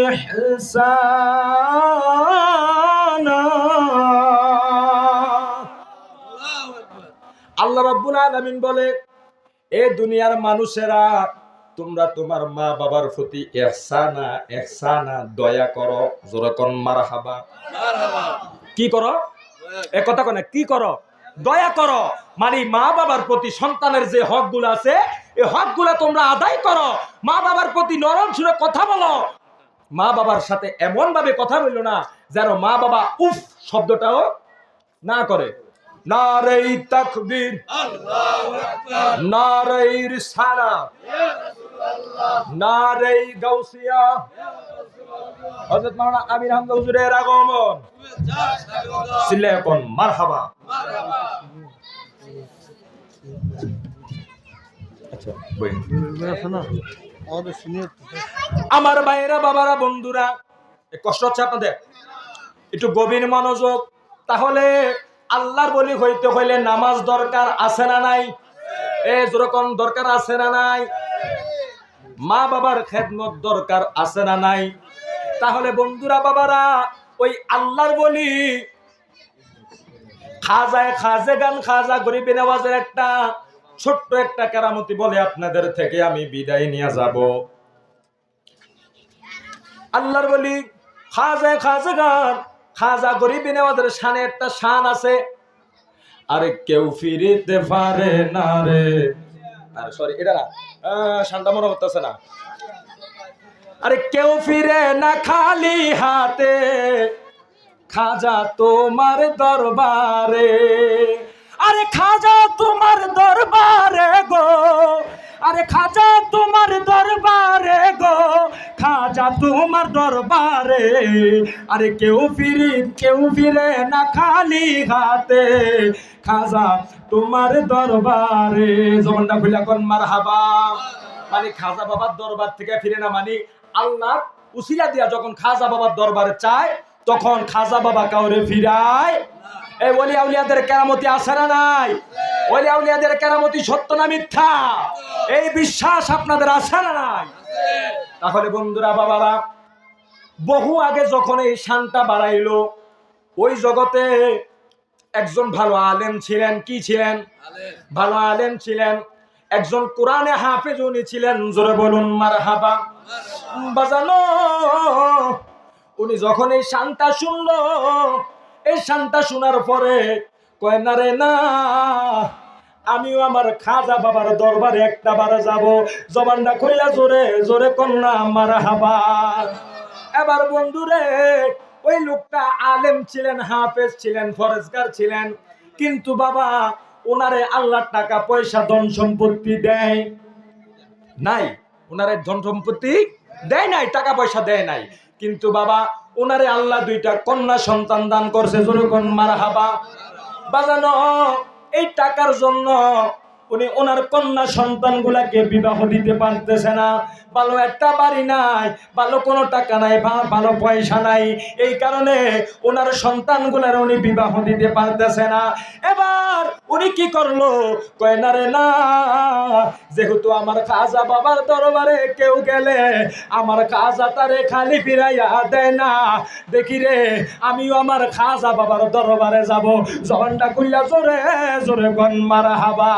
إحسانا। আল্লাহ রাব্বুল আলামিন বলে, এ দুনিয়ার মানুষেরা, তোমরা তোমার মা বাবার প্রতি ইহসানা দয়া করো। যেরকম মারহাবা। কি করো? এ কথা কয় না, কি করো? দয়া করো। মানে মা বাবার প্রতি সন্তানের যে হকগুলো আছে, এই হকগুলো তোমরা আদায় করো। মা বাবার প্রতি নরম সুরে কথা বলো। মা বাবার সাথে এমন ভাবে কথা বললো না যেন মা বাবা উফ শব্দটাও না করে। নারে তাকবীর, নারে রিসালাত, নারে গাউসিয়া। হযরত মাওলানা আমির হামজা হুজুরের আগমন, সিলে কোন মারহাবা। আচ্ছা বই আমার ভাইরা, বাবারা, বন্ধুরা, কষ্ট হচ্ছে আপনাদের? একটু গভীর মনোযোগ। তাহলে আল্লাহর বলি হইতে হইলে নামাজ দরকার আছে না নাই? যেরকম দরকার আছে না নাই? মা বাবার খেদমত দরকার আছে না নাই? তাহলে বন্ধুরা, বাবারা, ওই আল্লাহর বলি খাজা গরিবে নওয়াজের একটা ছোট্ট একটা কেরামতি বলে আপনাদের থেকে আমি বিদায় নিয়ে যাব। আল্লাহর বলি খাজা গরিবে নওয়াজের শানে একটা শান আছে। আরে কেউ ফিরিতে পারে না রে, আরে সরি এটা না, শানটা মনে করতেছে না। আরে কেউ ফিরে না খালি হাতে, খাজা তোমার দরবারে। আরে খাজা তোমার দরবারে গো, আরে খাজা তোমার দরবারে গো, খাজা তোমার দরবারে। আরে কেউ ফিরে না খালি হাতে, খাজা তোমার দরবারে। জবানটা খুলে কোন মারহাবা। মানে খাজা বাবার দরবার থেকে ফিরে না, মানে আল্লাহ উসিলা দিয়া যখন খাজা বাবার দরবারে চায় তখন খাজা বাবা কাউরে ফিরায়। এই ওলি আউলিয়াদের কেরামতি আছে না নাই? ওলি আউলিয়াদের কেরামতি সত্য না মিথ্যা? এই বিশ্বাস আপনাদের আছে না নাই? তাহলে বন্ধুরা, বাবারা, বহু আগে যখন এই শানটা বাড়াইলো, ওই জগতে একজন ভালো আলেম ছিলেন। কি ছিলেন? ভালো আলেম ছিলেন। একজন কোরআনে হাফেজ উনি ছিলেন। জোরে বলুন মারহাবা। বাজানো উনি যখন এই শানটা শুনলো, এই শানটা শোনার পরে কয় না রে না, আমিও আমার খাজা বাবার দরবারে একটা বারে যাব। জবানটা খুললা জোরে জোরে কন্যা মারহাবা। এবার বন্ধুরে, ওই লোকটা আলেম ছিলেন, হাফেজ ছিলেন, ফরেজগার ছিলেন, কিন্তু বাবা ওনারে আল্লাহ টাকা পয়সা ধন সম্পত্তি দেয় নাই। ওনারে ধন সম্পত্তি দেয় নাই, টাকা পয়সা দেয় নাই, কিন্তু বাবা ওনারে আল্লাহ দুইটা কন্যা সন্তান দান করছে। জোরকন মারহাবা। বাজানো এই টাকার জন্য উনি ওনার কন্যা সন্তান গুলাকে বিবাহ দিতে পারতেছে না। ভালো একটা বাড়ি নাই, ভালো কোনো টাকা নাই, ভালো পয়সা নাই, এই কারণে ওনার সন্তান গুলার উনি বিবাহ দিতে পারতেছে না। এবার উনি কি করলো? কয় না রে না, যেহেতু আমার খাজা বাবার দরবারে কেউ গেলে আমার খাজা তারে খালি ফিরাইয়া দেয় না, দেখি রে আমিও আমার খাজা বাবার দরবারে যাব। জবানটা খুললা জোরে জোরে কোন মারহাবা।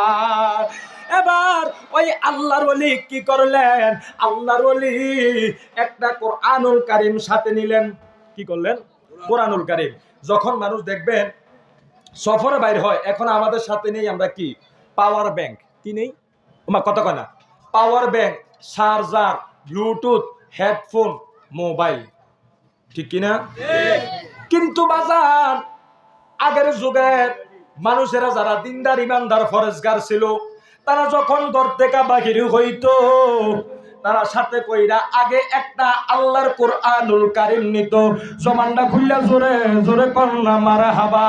এবার ওই আল্লাহর ওলি কি করলেন? আল্লাহর ওলি একটা কোরআনুল কারীম সাথে নিলেন। কি করলেন? কোরআনুল কারীম। যখন মানুষ দেখবেন সফরে বাইর হয়, এখন আমাদের সাথে নেই আমরা কি? Power bank. কি নেই? তোমার কথা কয় না? Power bank, charger, Bluetooth, headphone, mobile, ঠিক কিনা? কিন্তু বাজার আগের যুগের মানুষেরা যারা দিনদার ইমানদার ফরেজগার ছিল, তারা যখন ঘর থেকে বাহির হইতো, তারা সাথে কইরা আগে একটা আল্লাহর কোরআনুল কারীম নিত। জমানটা খুললা জোরে জোরে কন্যা মারহাবা।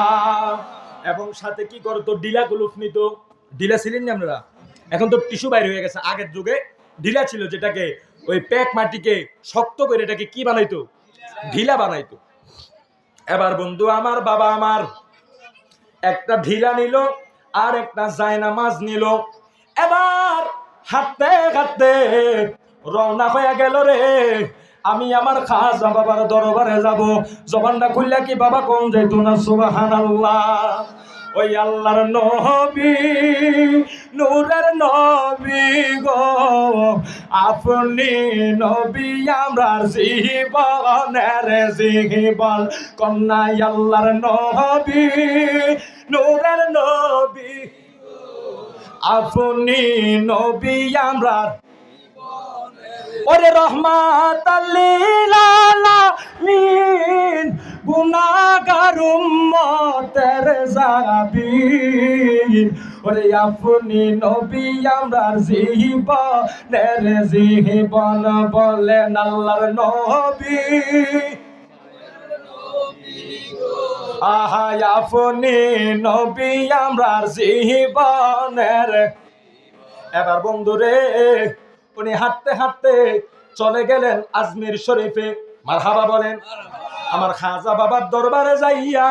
এবং সাথে কি করতো? ডিলা গুলুফ নিত। ডিলা ছিলেন না আপনারা? এখন তো টিস্যু বাইর হয়ে গেছে। আগের যুগে ঢিলা ছিল, যেটাকে ওই প্যাক মাটিকে শক্ত করে এটাকে কি বানাইতো? ঢিলা বানাইতো। এবার বন্ধু আমার, বাবা আমার একটা ঢিলা নিল আর একটা জায়নামাজ নিল। এবার হাঁটতে হাঁটতে রওনা হয়ে গেল রে, আমি আমার খাজা বাবার দরবারে যাব। জবানটা খুললা কি বাবা কোন যাইতো না? সুবহানাল্লাহ। ওই আল্লাহর নবী, নূরের নবী গো, আপনি নবী আমার জীবনের জীবন। কন্যা আল্লাহর নবী, নূরের নবী, আপনি নবী আমরা। ওরে রহমাতাল লিল আলামিন গুনাহগার উম্মতের জাবিন ওরে আপনি নবী আমরার জীবন বলেন আল্লাহর নবী আহা আপনি নবী আমরার জীবনের। এবার বন্ধুরে উনি হাঁটতে হাঁটতে চলে গেলেন আজমির শরীফে। মারহাবা বলেন। আমার খাজা বাবার দরবারে যাইয়া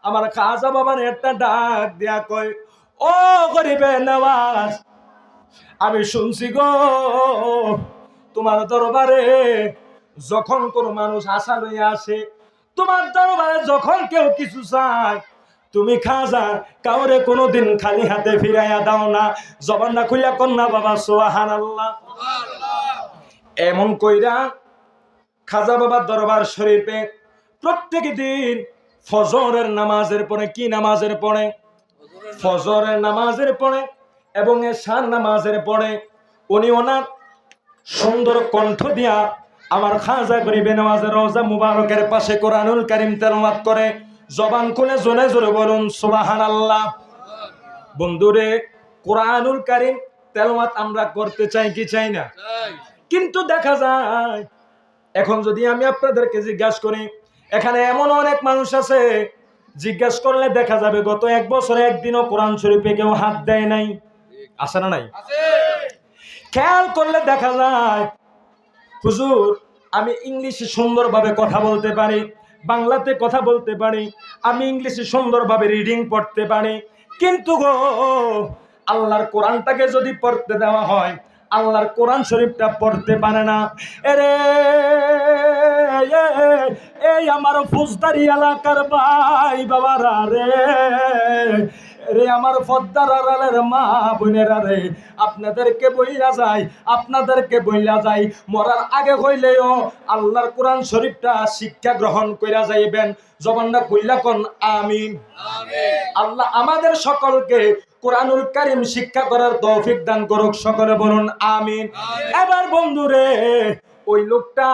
আমার খাজা বাবার একটা ডাক দিয়া কয়, ও গরিবে নওয়াজ, আমি শুনছি গো তোমার দরবারে যখন কোন মানুষ আশা লইয়া আসে, তোমার দরবারে যখন কেউ কিছু চায়, তুমি খাজা কাউরে কোনোদিন খালি হাতে ফিরাইয়া দাও না। জবানটা খুইলা কন্যা বাবা সুবহানাল্লাহ। এমন কইরা খাজা বাবার দরবার শরীফে প্রত্যেক দিন ফজরের নামাজের পরে, কি নামাজের পরে? ফজরের নামাজের পরে এবং এশার নামাজের পরে উনি ওনার সুন্দর কণ্ঠ দিয়া আমার খাজা গরিবে নওয়াজের রওজা মুবারকের পাশে কোরআনুল কারীম তেলাওয়াত করে। জবান খুলে জোরে জোরে বলুন সুবহানাল্লাহ। বন্ধুরে, কোরআনুল কারীম তেলাওয়াত আমরা করতে চাই কি চাই না? কিন্তু দেখা যায় এখন যদি আমি আপনাদেরকে জিজ্ঞাসা করি, এখানে এমন অনেক মানুষ আছে জিজ্ঞাসা করলে দেখা যাবে গত 1 বছরে একদিনও কোরআন শরীফে কেউ হাত দেয় নাই। আছে না নাই? খেয়াল করলে দেখা যায় হুজুর আমি ইংলিশে সুন্দরভাবে কথা বলতে পারি, বাংলাতে কথা বলতে পারি, আমি ইংলিশে সুন্দরভাবে রিডিং পড়তে পারি, কিন্তু গো আল্লাহর কোরআনটাকে যদি পড়তে দেওয়া হয় আল্লাহর কোরআন শরীফটা পড়তে পারে না। এরে এই আমার ফৌজদারি এলাকার ভাই বাবারা রে, রে আমার পদ্মার আড়ালের মা বোনেরা রে, আপনাদেরকে বইলা যাই মরার আগে হইলেও আল্লাহর কোরআন শরীফটা শিক্ষা গ্রহণ কইরা যাইবেন। জবানটা কইলা কোন আমিন। আল্লাহ আমাদের সকলকে কোরআনুল কারীম শিক্ষা করার তৌফিক দান করুক, সকলে বলুন আমিন। এবার বন্ধুরে ওই লোকটা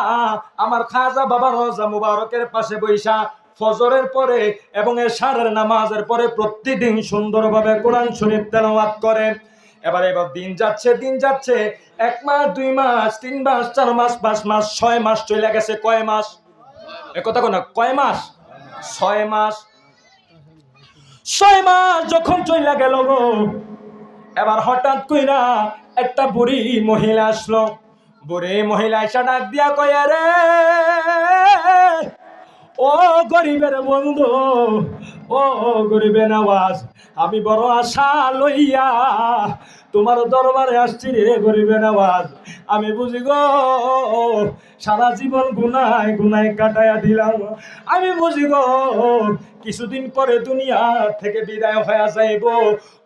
আমার খাজা বাবার রওজা মুবারকের পাশে বইসা ফজরের পরে এবং এশারের নামাজের পরে প্রতিদিন সুন্দরভাবে কোরআন শরীফ তেলাওয়াত করে। এবার দিন যাচ্ছে 1 মাস 2 মাস 3 মাস 4 মাস 5 মাস 6 মাস চলে গেছে। কয় মাস? এ কথা কোন কয় মাস? 6 মাস। 6 মাস যখন চলে গেল গো, এবার হঠাৎ কইরা একটা বুড়ি মহিলা আসলো। বুড়ি মহিলা এসে ডাক দিয়া কয়, রে ও গরিবের বন্ধু, ও গরিবে নওয়াজ, আমি বড় আশা লইয়া তোমার দরবারে আসছি রে গরিবে নওয়াজ। আমি বুঝি গো সারা জীবন গুনায় গুনায় কাটাইয়া দিলাম, আমি বুঝি গো কিছুদিন পরে দুনিয়া থেকে বিদায় হয়ে যাইব।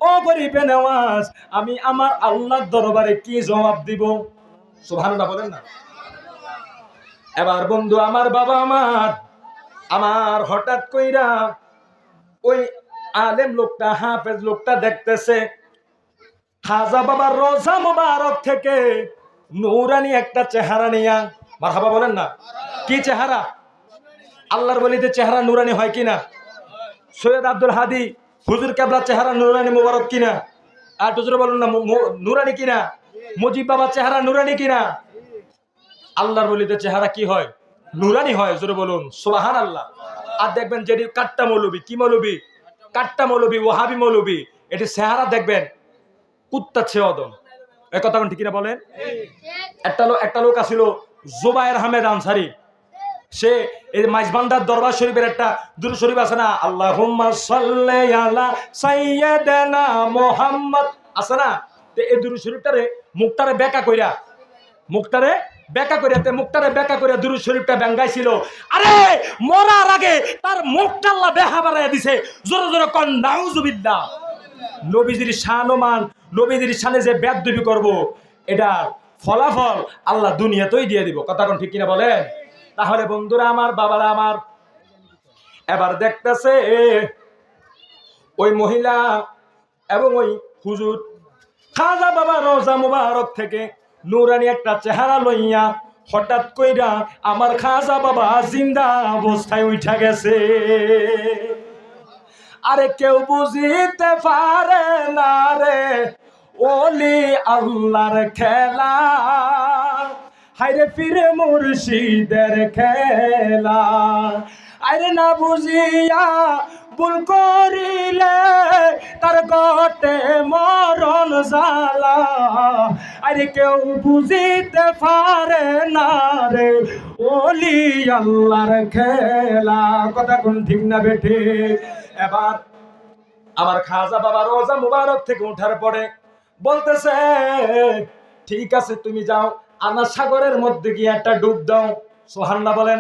ও গরিবে নওয়াজ, আমি আমার আল্লাহর দরবারে কি জবাব দিব? সুবহানাল্লাহ বলেন না। এবার বন্ধু আমার বাবা আমার হঠাৎ কইরা ওই আলেম লোকটা, হাফেজ লোকটা দেখতেছে খাজা বাবার রওজা মুবারক থেকে নূরানি একটা চেহারা নিয়া। মারহাবা বলেন না। কি চেহারা? আল্লাহর ওলিদের চেহারা নূরানি হয় কিনা? সৈয়দ আব্দুল হাদি হুজুর কেবলার চেহারা নূরানি মুবারক কিনা? আর হুজুর বলুন না নূরানি কিনা? মুজিব বাবার চেহারা নূরানি কিনা? আল্লাহর ওলিদের চেহারা কি হয়? নূরানি হয়। জোরে বলুন সুবহানাল্লাহ। আর দেখবেন যেটি কাট্টা মৌলবী, কি মৌলবী? কাট্টা মৌলবী, ওয়াহাবি মৌলবী, এটি চেহারা দেখবেন কুত্তা ছেদম। এই কথা ঠিক কিনা বলেন? একটা লোক আছিল জুবায়ের আহমেদ আনসারী, সে এই মাইজবান্ডার দরবার শরীফের একটা দুরূদ শরীফ আছে না, আল্লাহুম্মা সাল্লি আলা সাইয়্যিদিনা মুহাম্মদ, আছে না? তো এই দুরূদ শরীফটারে মুখটারে বেঁকা কইরা দুরূদ শরীফটা ব্যাঙ্গাইছিল। আরে মরার আগে তার মুখটা আল্লাহ বেহা বানাইয়া দিছে। জোরে জোরে কোন নাউজুবিল্লাহ। নবীজির শানমান, নবীজির শানে যে বেয়াদবি করব, এটার ফলাফল আল্লাহ দুনিয়াতেই দিয়ে দিব। কথা কোন ঠিক কিনা বলেন? তাহলে বন্ধুরা আমার, বাবারা আমার, এবার দেখতেছে ওই মহিলা এবং ওই হুজুর খাজা বাবা রওজা মুবারক থেকে নুরানি একটা চেহারা লইয়া হঠাৎ কইরা আমার খাজা বাবা জিন্দা অবস্থায় উঠা গেছে। আরে কেউ বুঝিতে পারে না রে ওলি আল্লাহর খেলা, হায়রে ফিরে মুর্শিদের খেলা। আরে না বুঝিয়া ভুল করিলে তার গটে মরণ জ্বালা, আরে কেউ বুঝিতে পারে না রে ওলি আল্লাহর খেলা। কথা কোন ঠিক না বেঠে? এবার আমার খাজা বাবা রোজা মুবারক থেকে উঠার পরে বলতেছে, ঠিক আছে তুমি যাও আনা সাগরের মধ্যে গিয়ে একটা ডুব দাও। সুবহানাল্লাহ বলেন।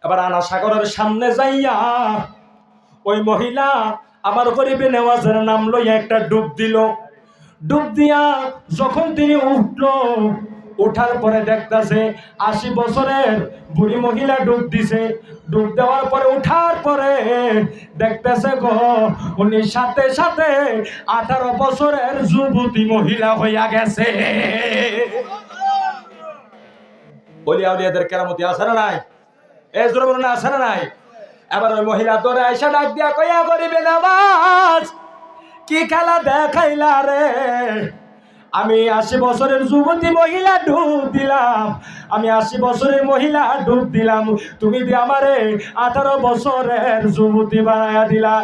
এবার আনা সাগরের সামনে যাইয়া ওই মহিলা আমার গরিবে নেওয়াজের নাম লইয়া একটা ডুব দিল। ডুব দিয়া যখন তিনি উঠলো, ওঠার পরে দেখতেছে 80 বছরের বুড়ি মহিলা ডুব দিছে। ডুব দেওয়ার পরে উঠার পরে দেখতেছে গো উনি সাথে সাথে 18 বছরের যুবতী মহিলা হইয়া গেছে। ওলিয়া উলিয়াদের কেরামতি আছে না নাই? এই জোরে বলুন না, আছে না নাই? এবার ওই মহিলা দৌড়ে আইসা ডাক দিয়া কইয়া করিবে নামাজ কি খেলা দেখাইলা রে? আমি 80 বছরের যুবতী মহিলা ডুব দিলাম, আমি 80 বছরের মহিলা ডুব দিলাম, তুমি দিয়ে আমারে 18 বছরের যুবতী বানায়া দিলা।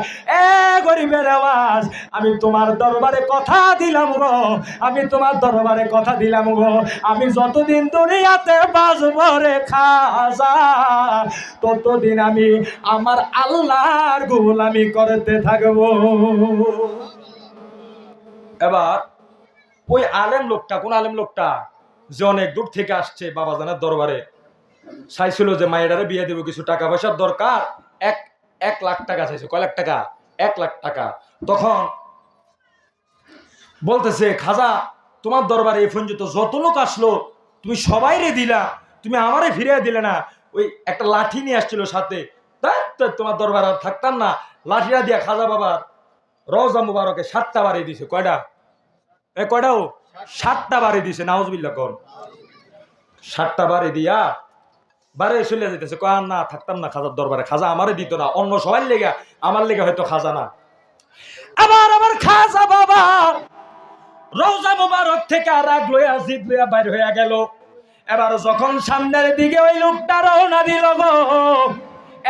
এ গরিবের আওয়াজ, আমি তোমার দরবারে কথা দিলাম গো, আমি তোমার দরবারে কথা দিলাম গো, আমি যতদিন দুনিয়াতে বাঁচব রে খাজা, ততদিন আমি আমার আল্লাহর গোলামি করতে থাকবো। এবার ওই আলেম লোকটা, কোন আলেম লোকটা যে অনেক দূর থেকে আসছে বাবাজানের দরবারে, চাইছিল যে মায়েরারে বিয়ে দেবো, কিছু টাকা পয়সার দরকার, 1 লাখ টাকা চাইছে। কয় লাখ টাকা? 1 লাখ টাকা। তখন বলতেছে, খাজা তোমার দরবারে এই পর্যন্ত যত লোক আসলো তুমি সবাই রে দিলা, তুমি আমারে ফিরিয়ে দিলে না। ওই একটা লাঠি নিয়ে আসছিল সাথে, তোমার দরবার আর থাকতাম না। লাঠিটা দিয়া খাজা বাবার রওজা মুবারকে 7টা বাড়ি দিছে। কয়টা? কয়টাও 7টা বাড়ি দিছে। নাউজুবিল্লাহ কর। 7টা বাড়ি দিয়া বারে চলে যেতেছে। কয় না থাকতাম না খাজার দরবারে, খাজা আমারে দিত না, অন্য সবাই লেগে, আমার লেগে হয়তো খাজা না। আবার খাজা বাবা রওজা মুবারক থেকে রাগ লইয়া জিদ লইয়া বাইর হইয়া গেল। এবার যখন সামনের দিকে ওই লোকটা রওনা দিল গো,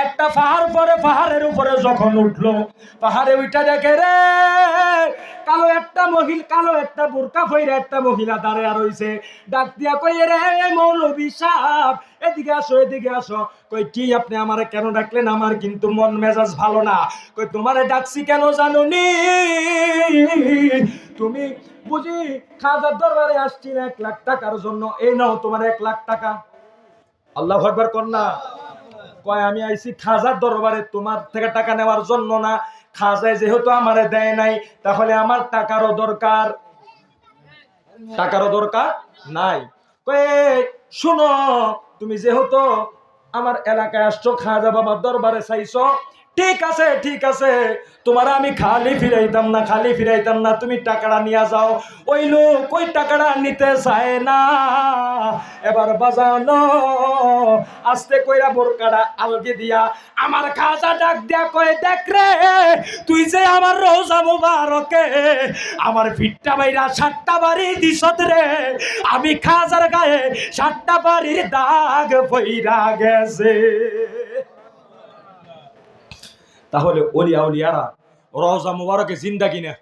একটা পাহাড় পরে পাহাড়ের উপরে যখন উঠলো, পাহাড়ে উঠা দেখে রে কালো একটা বোরকা পইরা একটা মহিলা দাঁড়ায় রইছে। ডাক দিয়া কই রে মৌলভী সাহেব এদিকে আসো, এদিকে আসো। কই কি আপনি আমারে কেন ডাকলেন? আমার কিন্তু মন মেজাজ ভালো না। কই তোমারে ডাকছি কেন জানুনি? তুমি বুঝি খাজার দরবারে আসছিল 1 লাখ টাকার জন্য, এই নাও তোমার 1 লাখ টাকা। আল্লাহু আকবার কর না। কয় আমি আইছি খাজার দরবারে তোমার থেকে টাকা নেওয়ার জন্য না, খাজায় যেহেতু আমারে দেয় নাই তাহলে আমার টাকারও দরকার নাই। কয় শুনো, তুমি যেহেতু আমার এলাকায় আসছো, খাজা বাবার দরবারে চাইছো, ঠিক আছে, তোমার আমি খালি ফিরাইতাম না, তুমি টাকাটা নিয়ে যাও। ওই লোক ওই টাকাটা নিতে চায় না। এবার বাজানো আস্তে কইরা বোরকাটা আলগে দিয়া আমার খাজা ডাক দিয়া কয়, দেখ রে তুই যে আমার রওজা মুবারকে আমার ভিটটা বাইরা 7টা বাড়ি দিছত রে, আমি খাজার গায়ে 7টা বাড়ির দাগ পইরা গেছে। তাহলে ওলিয়া উলিয়ারা রওজা মুবারকে জিন্দা কিনা?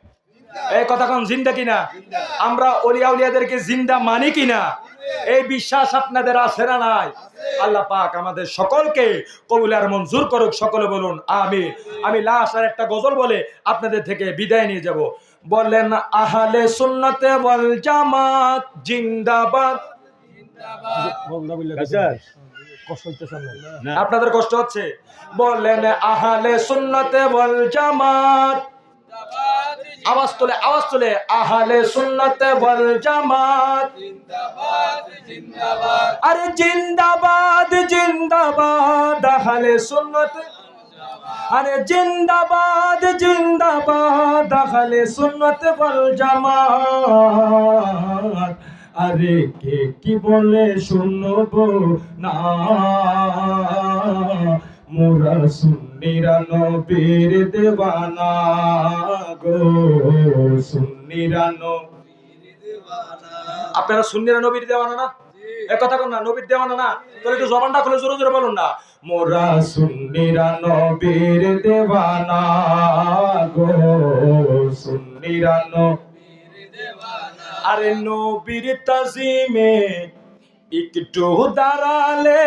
এই কথা কোন জিন্দা কিনা? আমরা ওলিয়া উলিয়াদেরকে জিন্দা মানি কিনা? এই বিশ্বাস আপনাদের আছে না নাই? আল্লাহ পাক আমাদের সকলকে কবুল আর মঞ্জুর করুক। সকলে বলুন আমিন। আমি লাস্ট আর একটা গজল বলে আপনাদের থেকে বিদায় নিয়ে যাব। বললেন আহলে সুন্নাতে ওয়াল জামাত জিন্দাবাদ। আপনাদের কষ্ট হচ্ছে? বললেন আহলে সুন্নাতে ওয়াল জামাত, আওয়াজ তোলে আহলে সুন্নাতে ওয়াল জামাত আরে জিন্দাবাদ আহলে সুন্নাত। আরে জিন্দাবাদ জিন্দাবাদ আহলে সুন্নাত ওয়াল জামাত। আরে কে কি বলে শুনবো না, মোরা সুন্নিরা নবীর দেওয়ানা গো, সুন্নিরা নবীর দেওয়ানা। আপনারা সুন্নিরা নবীর দেওয়ানা না? এক কথা কোন না, নবীর দেওয়ানা না? তাহলে একটু জবানটা খুলে জোরে জোরে বলুন না, মোরা সুন্নিরা নবীর দেওয়ানা গো, সুন্নিরা নবীর দেওয়ানা। আরে নবীর তাজিমে একটু দাঁড়ালে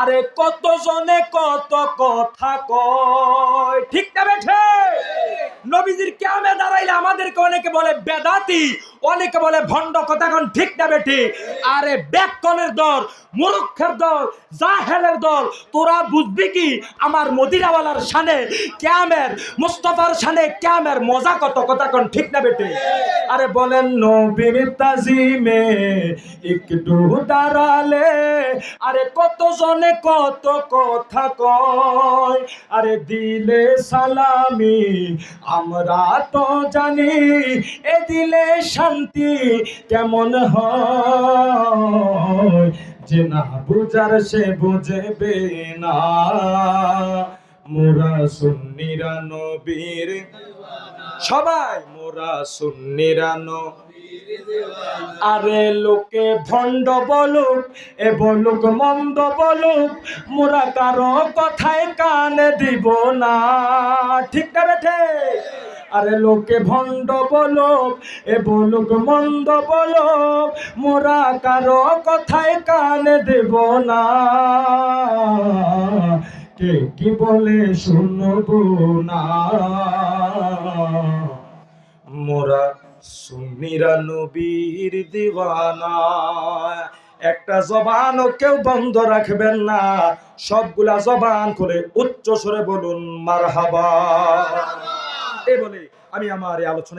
আরে কত জনে কত কথা কয়, ঠিক না বেঠে? নবীজির কিয়ামে দাঁড়াইলে আমাদেরকে অনেকে বলে বেদাতি, অনেকে বলে ভণ্ড, কথা কোন ঠিক না বেঠি? আরে ব্যাককনের দল, মূর্খের দল, জাহেলের দল, তোরা বুঝবি কি আমার মদিনাওয়ালার শানে কিয়ামের, মুস্তাফার শানে কিয়ামের মজা কত, কথা কোন ঠিক না বেঠি? আরে বলেন নবীর তাজিমে একটু দাঁড়ালে আরে কত জনে কত কথা কয়, আরে দিলে সালামি আমরা তো জানি, এ দিলে শান্তি কেমন হয়, যে না বুঝার সে বুঝবে না, মোরা সুন্নিরা নবীর, সবাই মোরা সুন্নিরা নবীর দেওয়ানা। আরে লোকে ভণ্ড বলুক এ বলুক মন্দ বলুক, মোরা কারো কথায় কান দিব না, ঠিক না বেঠে? আরে লোকে ভণ্ড বলুক এ বলুক মন্দ বলুক, মোরা কারো কথায় কান দেব না, কে কি বলে শুনবো না, মোরা সুন্নিরা নবীর দিওয়ানা। একটা জবানও কেউ বন্ধ রাখবেন না, সবগুলা জবান করে উচ্চ স্বরে বলুন মারহাবা। এই বলে আমি আমার এই আলোচনা